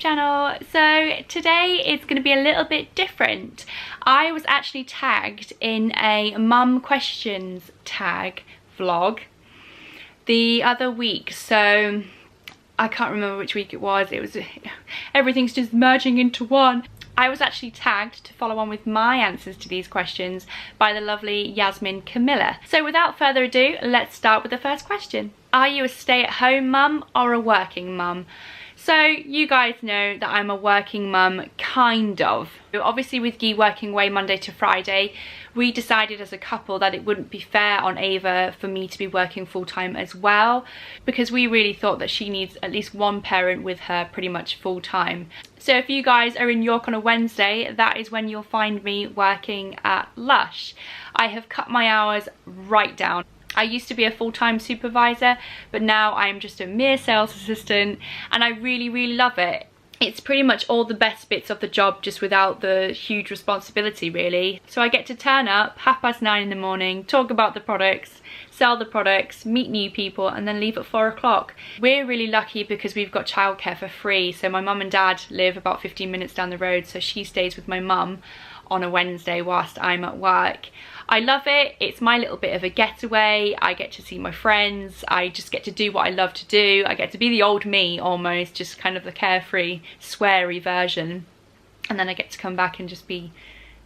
channel. So today it's going to be a little bit different. I was actually tagged in a mum questions tag vlog the other week, so I can't remember which week it was. Everything's just merging into one. I was actually tagged to follow on with my answers to these questions by the lovely Yasmine Camilla. So without further ado, let's start with the first question. Are you a stay-at-home mum or a working mum? So you guys know that I'm a working mum, kind of. Obviously with Guy working away Monday to Friday, we decided as a couple that it wouldn't be fair on Ava for me to be working full-time as well, because we really thought that she needs at least one parent with her pretty much full-time. So if you guys are in York on a Wednesday, that is when you'll find me working at Lush. I have cut my hours right down. I used to be a full-time supervisor, but now I'm just a mere sales assistant, and I really love it. It's pretty much all the best bits of the job, just without the huge responsibility really. So I get to turn up 9:30 in the morning, talk about the products, sell the products, meet new people, and then leave at 4 o'clock. We're really lucky because we've got childcare for free. So my mum and dad live about 15 minutes down the road, so she stays with my mum on a Wednesday whilst I'm at work. I love it. It's my little bit of a getaway. I get to see my friends. I just get to do what I love to do. I get to be the old me almost, just kind of the carefree, sweary version. And then I get to come back and just be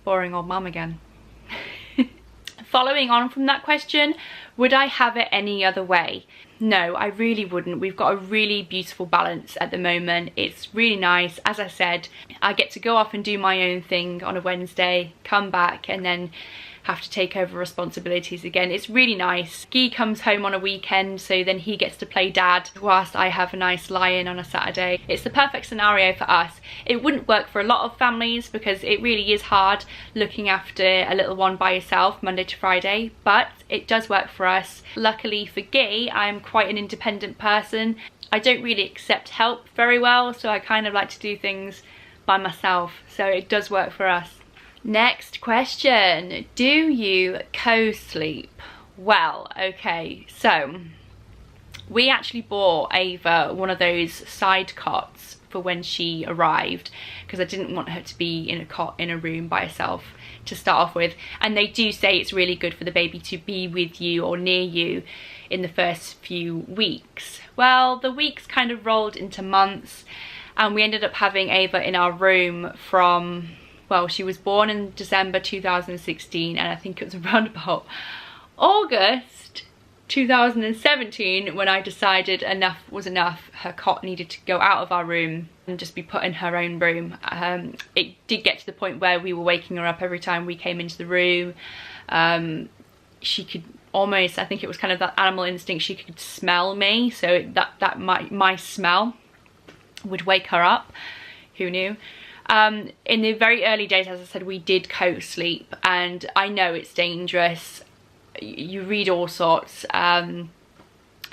boring old mum again. Following on from that question, would I have it any other way? No, I really wouldn't. We've got a really beautiful balance at the moment. It's really nice. As I said, I get to go off and do my own thing on a Wednesday, come back, and then have to take over responsibilities again. It's really nice. Guy comes home on a weekend, so then he gets to play dad whilst I have a nice lie-in on a Saturday. It's the perfect scenario for us. It wouldn't work for a lot of families because it really is hard looking after a little one by yourself Monday to Friday, but it does work for us. Luckily for Guy, I'm quite an independent person. I don't really accept help very well, so I kind of like to do things by myself, so it does work for us. Next question, do you co-sleep? Well, okay, so we actually bought Ava one of those side cots for when she arrived, because I didn't want her to be in a cot in a room by herself to start off with. And they do say it's really good for the baby to be with you or near you in the first few weeks. Well, the weeks kind of rolled into months, and we ended up having Ava in our room from, well, she was born in December 2016, and I think it was around about August 2017 when I decided enough was enough. Her cot needed to go out of our room and just be put in her own room. It did get to the point where we were waking her up every time we came into the room. She could almost, I think it was kind of that animal instinct, she could smell me, so that my smell would wake her up. Who knew? In the very early days, as I said, we did co-sleep, and I know it's dangerous. You read all sorts. The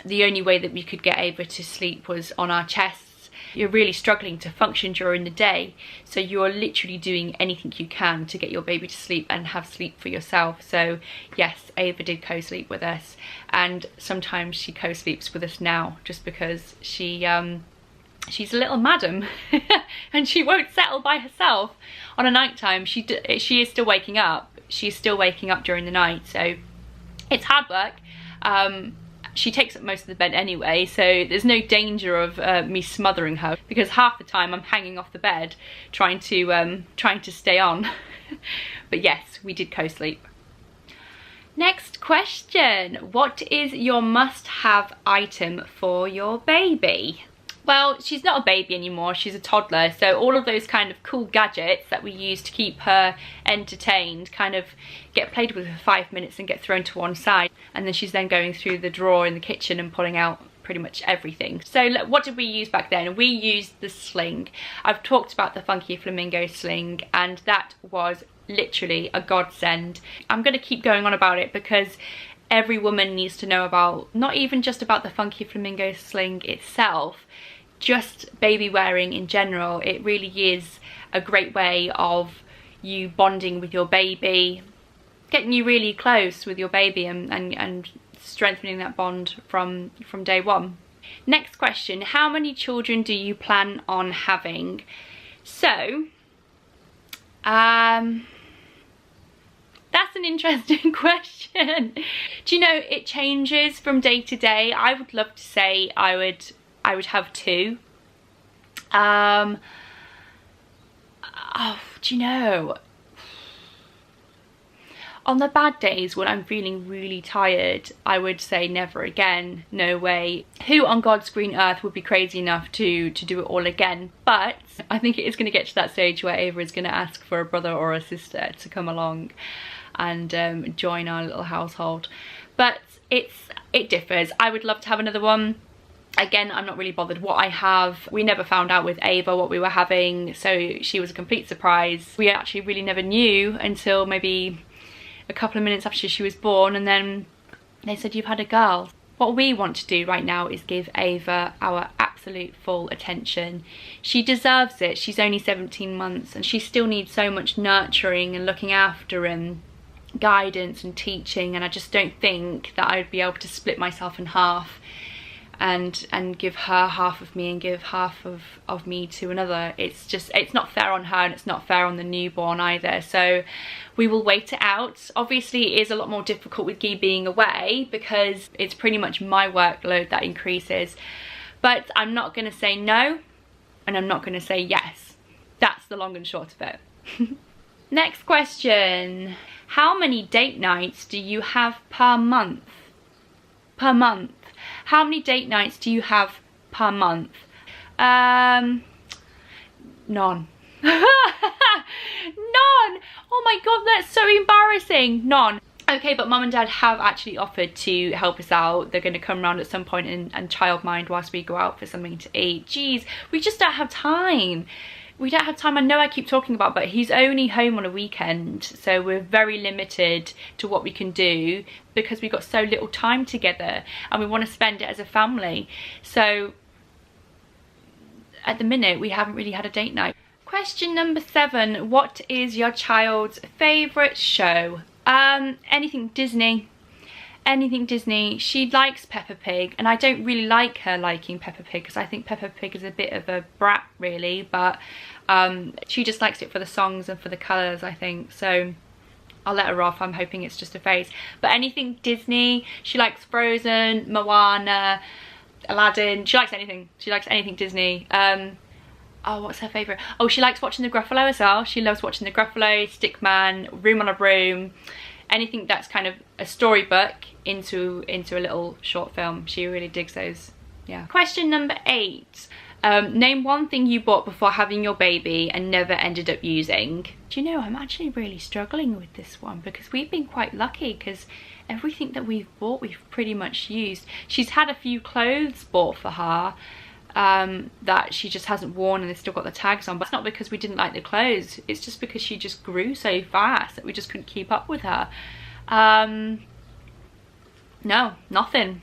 only way that we could get Ava to sleep was on our chests. You're really struggling to function during the day, so you're literally doing anything you can to get your baby to sleep and have sleep for yourself. So yes, Ava did co-sleep with us, and sometimes she co-sleeps with us now just because she's a little madam and she won't settle by herself on a night time. She is still waking up. She's still waking up during the night, so it's hard work. She takes up most of the bed anyway, so there's no danger of me smothering her, because half the time I'm hanging off the bed trying to stay on. But yes, we did co-sleep. Next question, what is your must-have item for your baby? Well, she's not a baby anymore, she's a toddler, so all of those kind of cool gadgets that we use to keep her entertained kind of get played with for 5 minutes and get thrown to one side, and then she's then going through the drawer in the kitchen and pulling out pretty much everything. So what did we use back then? We used the sling. I've talked about the Funky Flamingo sling, and that was literally a godsend. I'm going to keep going on about it because every woman needs to know about, not even just about the Funky Flamingo sling itself, just baby wearing in general. It really is a great way of you bonding with your baby, getting you really close with your baby, and strengthening that bond from day one. Next question, how many children do you plan on having? So, that's an interesting question. Do you know, it changes from day to day. I would love to say I would have 2. Oh, do you know, on the bad days when I'm feeling really tired, I would say never again, no way. Who on God's green earth would be crazy enough to do it all again? But I think it is going to get to that stage where Ava is going to ask for a brother or a sister to come along and join our little household. But it differs. I would love to have another one. Again, I'm not really bothered what I have. We never found out with Ava what we were having, so she was a complete surprise. We actually really never knew until maybe a couple of minutes after she was born, and then they said, you've had a girl. What we want to do right now is give Ava our absolute full attention. She deserves it. She's only 17 months and she still needs so much nurturing and looking after and guidance and teaching, and I just don't think that I'd be able to split myself in half and give her half of me and give half of me to another. It's not fair on her, and it's not fair on the newborn either. So we will wait it out. Obviously it is a lot more difficult with Guy being away because it's pretty much my workload that increases, but I'm not going to say no and I'm not going to say yes. That's the long and short of it. Next question, how many date nights do you have per month? Per month. How many date nights do you have per month? None. None. Oh my god, that's so embarrassing. None. Okay, but Mum and Dad have actually offered to help us out. They're going to come round at some point and childmind whilst we go out for something to eat. Jeez, we just don't have time. We don't have time. I know I keep talking about, but he's only home on a weekend, so we're very limited to what we can do because we've got so little time together and we want to spend it as a family. So at the minute we haven't really had a date night. Question number 7, what is your child's favourite show? Anything Disney. Anything Disney. She likes Peppa Pig, and I don't really like her liking Peppa Pig because I think Peppa Pig is a bit of a brat really, but she just likes it for the songs and for the colours, I think. So I'll let her off. I'm hoping it's just a phase. But anything Disney. She likes Frozen, Moana, Aladdin. She likes anything. She likes anything Disney. Oh, what's her favourite? Oh, she likes watching the Gruffalo as well. She loves watching the Gruffalo, Stickman, Room on a Broom. Anything that's kind of a storybook into a little short film. She really digs those. Yeah. Question number 8. Name one thing you bought before having your baby and never ended up using. Do you know, I'm actually really struggling with this one because we've been quite lucky because everything that we've bought we've pretty much used. She's had a few clothes bought for her that she just hasn't worn and they've still got the tags on, but it's not because we didn't like the clothes, it's just because she just grew so fast that we just couldn't keep up with her. No, nothing.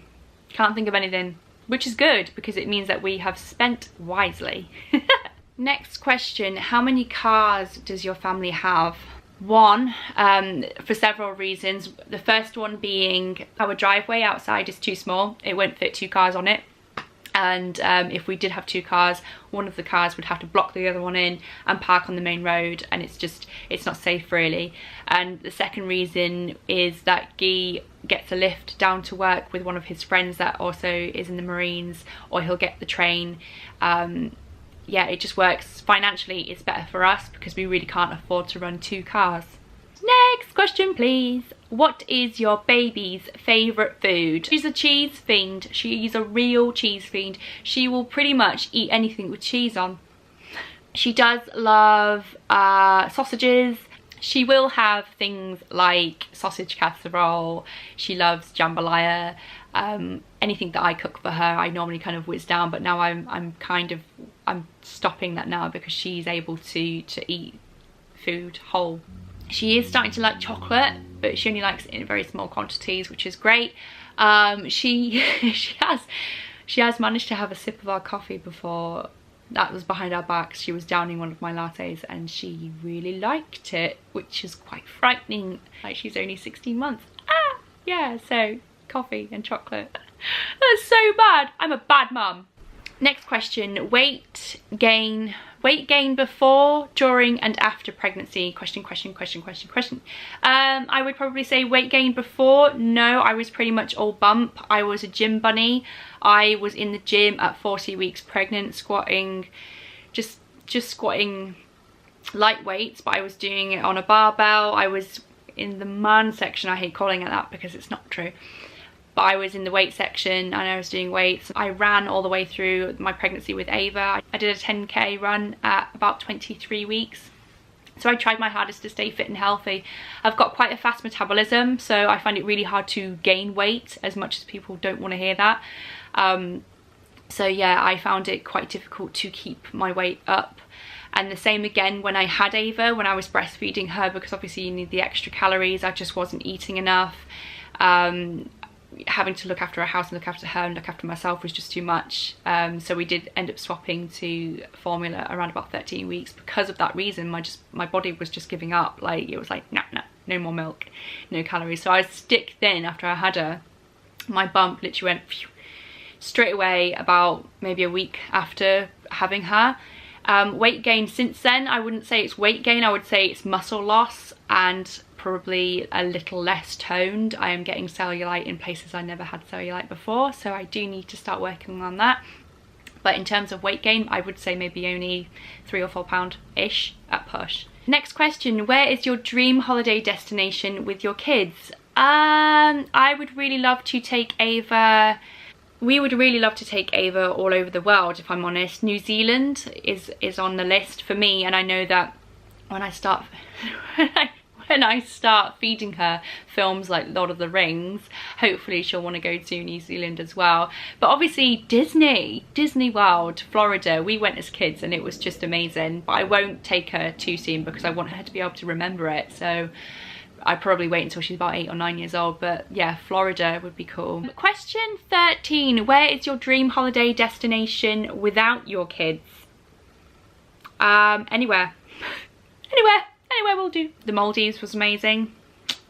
Can't think of anything, which is good because it means that we have spent wisely. Next question, how many cars does your family have? 1, for several reasons. The first one being our driveway outside is too small. It won't fit 2 cars on it. And if we did have 2 cars, one of the cars would have to block the other one in and park on the main road, and it's not safe really. And the second reason is that Guy gets a lift down to work with one of his friends that also is in the Marines, or he'll get the train. Yeah, it just works financially. It's better for us because we really can't afford to run 2 cars. Next question please. What is your baby's favourite food? She's a cheese fiend. She's a real cheese fiend. She will pretty much eat anything with cheese on. She does love sausages. She will have things like sausage casserole. She loves jambalaya. Anything that I cook for her I normally kind of whiz down, but now I'm stopping that now because she's able to eat food whole. She is starting to like chocolate, but she only likes it in very small quantities, which is great. She has managed to have a sip of our coffee before. That was behind our backs. She was downing one of my lattes and she really liked it, which is quite frightening. Like, she's only 16 months. Ah, yeah, so coffee and chocolate. That's so bad. I'm a bad mum. Next question, weight gain before, during and after pregnancy? Question. I would probably say weight gain before. No, I was pretty much all bump. I was a gym bunny. I was in the gym at 40 weeks pregnant, squatting, just squatting light weights, but I was doing it on a barbell. I was in the man section. I hate calling it that because it's not true. But I was in the weight section and I was doing weights. I ran all the way through my pregnancy with Ava. I did a 10k run at about 23 weeks. So I tried my hardest to stay fit and healthy. I've got quite a fast metabolism, so I find it really hard to gain weight, as much as people don't want to hear that. So yeah, I found it quite difficult to keep my weight up. And the same again when I had Ava, when I was breastfeeding her, because obviously you need the extra calories. I just wasn't eating enough. Having to look after a house and look after her and look after myself was just too much. So we did end up swapping to formula around about 13 weeks because of that reason. My body was just giving up. Like, it was like, nah, no more milk, no calories. So I was stick thin after I had her. My bump literally went phew, straight away about maybe a week after having her. Weight gain since then, I wouldn't say it's weight gain, I would say it's muscle loss and probably a little less toned. I am getting cellulite in places I never had cellulite before, so I do need to start working on that. But in terms of weight gain, I would say maybe only 3 or 4 pound-ish at push. Next question, where is your dream holiday destination with your kids? I would really love to take Ava. We would really love to take Ava all over the world, if I'm honest. New Zealand is on the list for me, and I know that when I start when I start feeding her films like Lord of the Rings, hopefully she'll want to go to New Zealand as well. But obviously Disney World, Florida, we went as kids and it was just amazing. But I won't take her too soon because I want her to be able to remember it. So I'd probably wait until she's about 8 or 9 years old, but yeah, Florida would be cool. Question 13, where is your dream holiday destination without your kids? Anywhere. Anywhere will do. The Maldives was amazing.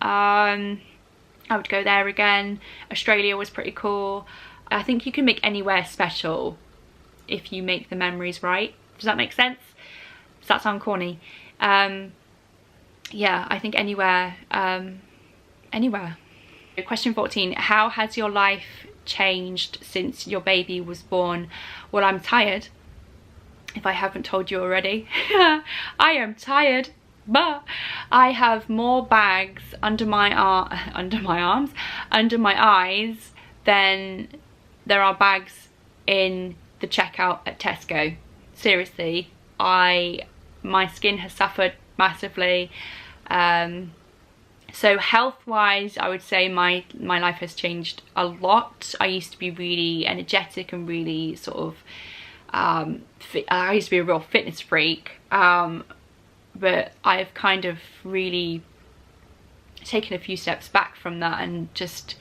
I would go there again. Australia was pretty cool. I think you can make anywhere special if you make the memories right. Does that make sense? Does that sound corny? Yeah, I think anywhere. Anywhere. Question 14, how has your life changed since your baby was born? Well, I'm tired, if I haven't told you already. I am tired, but I have more bags under my arms, under my eyes than there are bags in the checkout at Tesco. Seriously, my skin has suffered massively. So health-wise, I would say my life has changed a lot. I used to be really energetic and really sort of I used to be a real fitness freak, but I've kind of really taken a few steps back from that, and just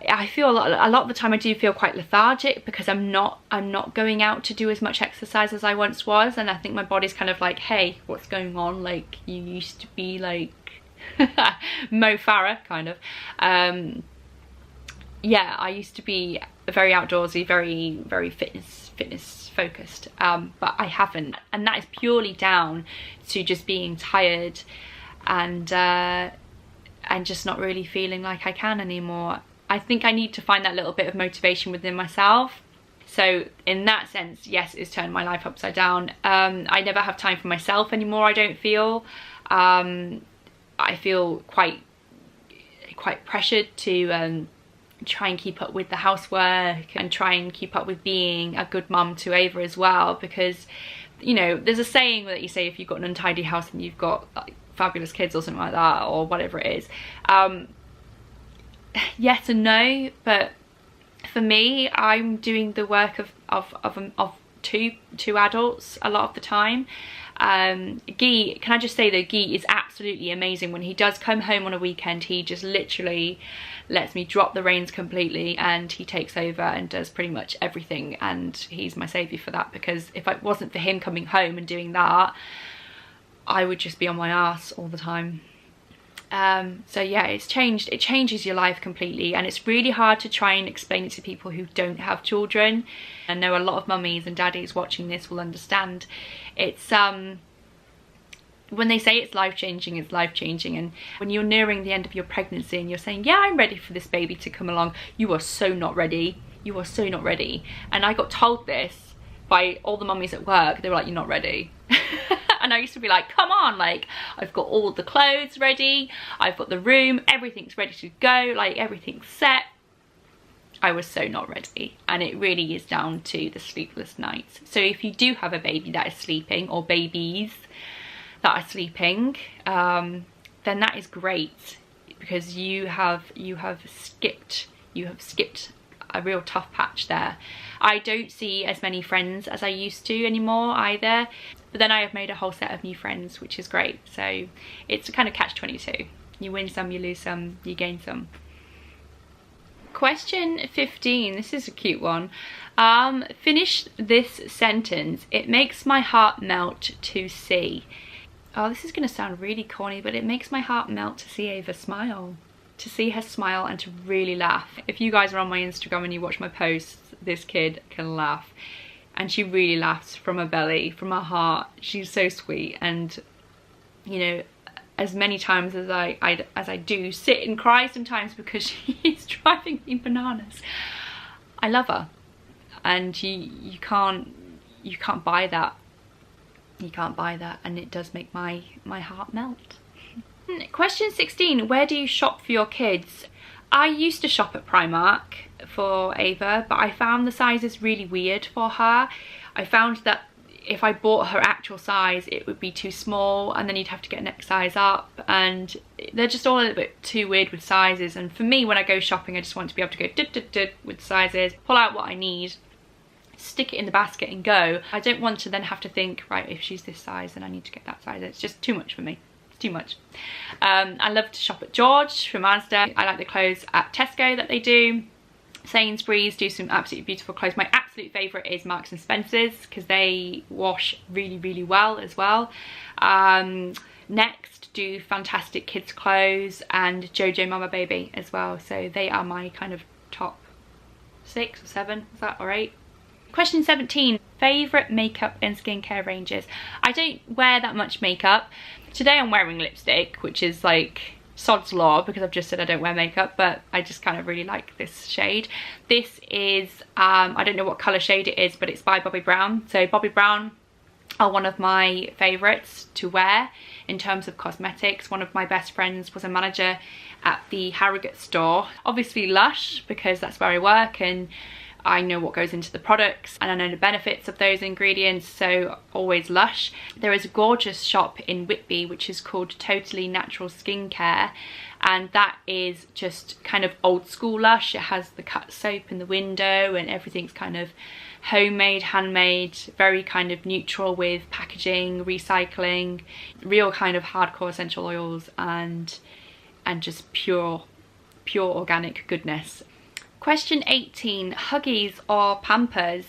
I feel a lot of the time I do feel quite lethargic because I'm not going out to do as much exercise as I once was, and I think my body's kind of like, hey, what's going on? Like, you used to be like Mo Farah kind of. Yeah, I used to be very outdoorsy, very fitness focused, but I haven't, and that is purely down to just being tired and just not really feeling like I can anymore. I think I need to find that little bit of motivation within myself. So in that sense, yes, it's turned my life upside down. I never have time for myself anymore, I don't feel. I feel quite pressured to try and keep up with the housework and try and keep up with being a good mum to Ava as well, because, you know, there's a saying that you say if you've got an untidy house and you've got like fabulous kids or something like that, or whatever it is. Yes and no, but for me, I'm doing the work of two adults a lot of the time. Guy, can I just say that Guy is absolutely amazing. When he does come home on a weekend, he just literally lets me drop the reins completely and he takes over and does pretty much everything, and he's my saviour for that, because if it wasn't for him coming home and doing that, I would just be on my arse all the time. So yeah, it changes your life completely, and it's really hard to try and explain it to people who don't have children. I know a lot of mummies and daddies watching this will understand. It's when they say it's life-changing, it's life-changing. And when you're nearing the end of your pregnancy and you're saying, yeah, I'm ready for this baby to come along, you are so not ready. You are so not ready. And I got told this by all the mummies at work. They were like, you're not ready. And I used to be like, come on, like, I've got all the clothes ready, I've got the room, everything's ready to go, like, everything's set. I was so not ready. And it really is down to the sleepless nights. So if you do have a baby that is sleeping, or babies that are sleeping, then that is great, because you have skipped a real tough patch there. I don't see as many friends as I used to anymore either, but then I have made a whole set of new friends, which is great. So it's a kind of catch-22. You win some, you lose some, you gain some. Question 15, this is a cute one. Finish this sentence. It makes my heart melt to see. Oh, this is going to sound really corny, but it makes my heart melt to see Ava smile. To see her smile and to really laugh. If you guys are on my Instagram and you watch my posts, this kid can laugh. And she really laughs from her belly, from her heart. She's so sweet. And, you know, as many times as I do sit and cry sometimes because she is driving me bananas, I love her. And you can't buy that. You can't buy that, and it does make my heart melt. Question 16, where do you shop for your kids? I used to shop at Primark for Ava, but I found the sizes really weird for her. I found that if I bought her actual size, it would be too small, and then you'd have to get next size up, and they're just all a little bit too weird with sizes. And for me, when I go shopping, I just want to be able to go with sizes, pull out what I need, stick it in the basket and go. I don't want to then have to think, right, if she's this size, then I need to get that size. It's just too much for me. Too much. I love to shop at George for Mazda. I like the clothes at Tesco that they do. Sainsbury's do some absolutely beautiful clothes. My absolute favourite is Marks and Spencer's, because they wash really, really well as well. Next, do fantastic kids clothes, and Jojo Mama Baby as well. So they are my kind of top 6 or 7, is that or 8? Question 17, favourite makeup and skincare ranges. I don't wear that much makeup. Today I'm wearing lipstick, which is like sod's law because I've just said I don't wear makeup, but I just kind of really like this shade. This is, I don't know what colour shade it is, but it's by Bobbi Brown. So Bobbi Brown are one of my favourites to wear in terms of cosmetics. One of my best friends was a manager at the Harrogate store. Obviously Lush, because that's where I work, and I know what goes into the products and I know the benefits of those ingredients, so always Lush. There is a gorgeous shop in Whitby which is called Totally Natural Skincare, and that is just kind of old school Lush. It has the cut soap in the window and everything's kind of homemade, handmade, very kind of neutral with packaging, recycling, real kind of hardcore essential oils and just pure organic goodness. Question 18, Huggies or Pampers?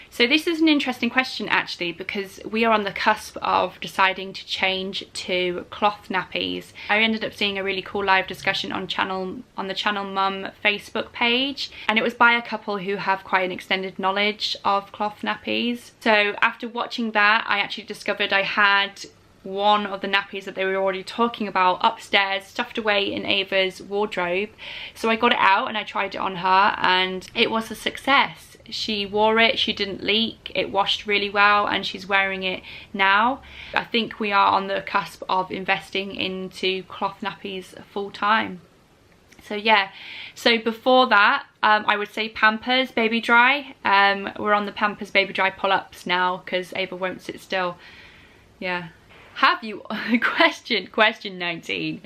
So this is an interesting question actually, because we are on the cusp of deciding to change to cloth nappies. I ended up seeing a really cool live discussion on the Channel Mum Facebook page, and it was by a couple who have quite an extended knowledge of cloth nappies. So after watching that, I actually discovered I had one of the nappies that they were already talking about upstairs, stuffed away in Ava's wardrobe. So I got it out and I tried it on her, and it was a success. She wore it, she didn't leak, it washed really well, and she's wearing it now. I think we are on the cusp of investing into cloth nappies full time. So yeah, so before that, I would say Pampers Baby Dry. We're on the Pampers Baby Dry pull-ups now because Ava won't sit still. Yeah. Have you, question 19,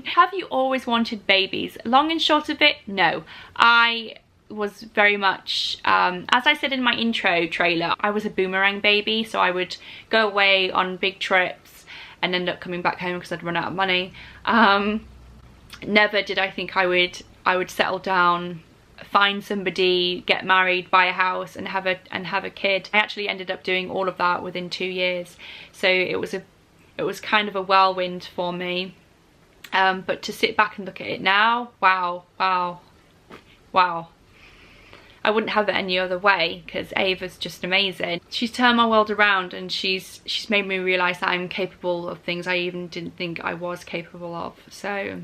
have you always wanted babies? Long and short of it, no. I was very much, as I said in my intro trailer, I was a boomerang baby, so I would go away on big trips and end up coming back home because I'd run out of money. Never did I think I would settle down, find somebody, get married, buy a house and have a kid. I actually ended up doing all of that within 2 years. So it was a it was kind of a whirlwind for me. But to sit back and look at it now, wow, wow, wow. I wouldn't have it any other way, because Ava's just amazing. She's turned my world around, and she's made me realise that I'm capable of things I even didn't think I was capable of. So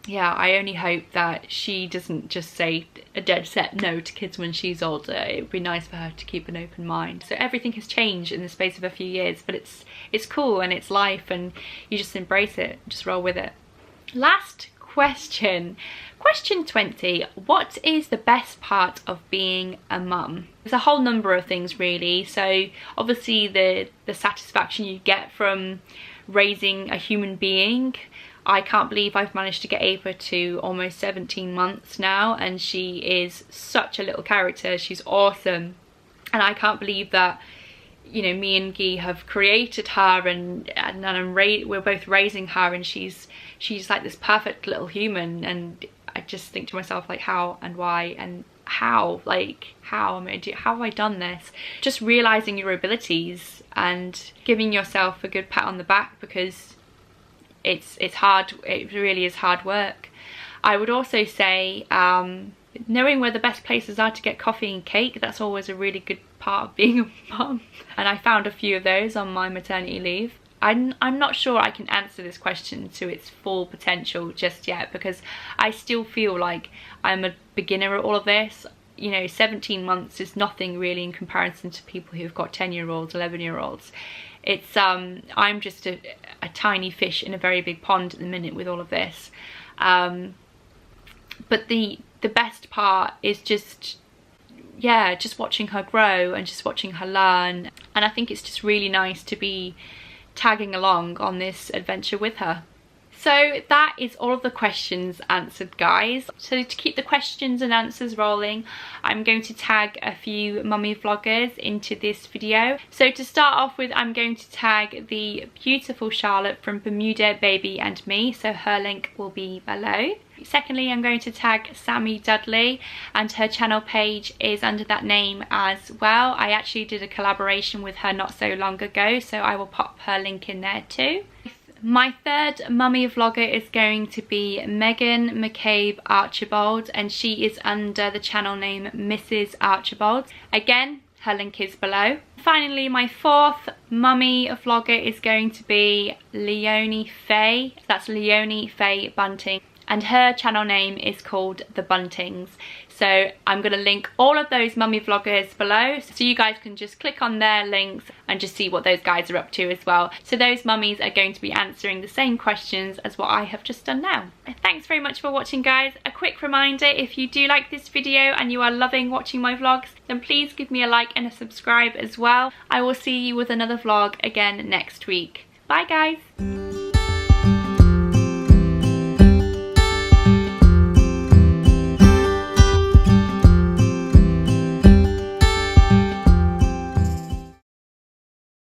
yeah, I only hope that she doesn't just say a dead set no to kids when she's older. It would be nice for her to keep an open mind. So everything has changed in the space of a few years, but it's cool and it's life, and you just embrace it, just roll with it. Last question. Question 20. What is the best part of being a mum? There's a whole number of things really. So obviously the satisfaction you get from raising a human being. I can't believe I've managed to get Ava to almost 17 months now, and she is such a little character. She's awesome, and I can't believe that, you know, me and Guy have created her, and we're both raising her, and she's like this perfect little human. And I just think to myself, like, how and why and how, like, how have I done this? Just realizing your abilities and giving yourself a good pat on the back, because it's hard. It really is hard work. I would also say knowing where the best places are to get coffee and cake, that's always a really good part of being a mum, and I found a few of those on my maternity leave. I'm not sure I can answer this question to its full potential just yet, because I still feel like I'm a beginner at all of this. You know, 17 months is nothing really in comparison to people who've got 10-year-olds, 11-year-olds. It's I'm just a tiny fish in a very big pond at the minute with all of this. But the best part is just, yeah, just watching her grow and just watching her learn. And I think it's just really nice to be tagging along on this adventure with her. So that is all of the questions answered, guys. So to keep the questions and answers rolling, I'm going to tag a few mummy vloggers into this video. So to start off with, I'm going to tag the beautiful Charlotte from Bermuda, Baby and Me, so her link will be below. Secondly, I'm going to tag Sami Dudley, and her channel page is under that name as well. I actually did a collaboration with her not so long ago, so I will pop her link in there too. My third mummy vlogger is going to be McCabe-Archibald, and she is under the channel name Mrs Archibald. Again, her link is below. Finally, my fourth mummy vlogger is going to be Leoni-fay. That's Leoni-fay Bunting, and her channel name is called The Buntings. So I'm going to link all of those mummy vloggers below, so you guys can just click on their links and just see what those guys are up to as well. So those mummies are going to be answering the same questions as what I have just done now. Thanks very much for watching, guys. A quick reminder, if you do like this video and you are loving watching my vlogs, then please give me a like and a subscribe as well. I will see you with another vlog again next week. Bye, guys.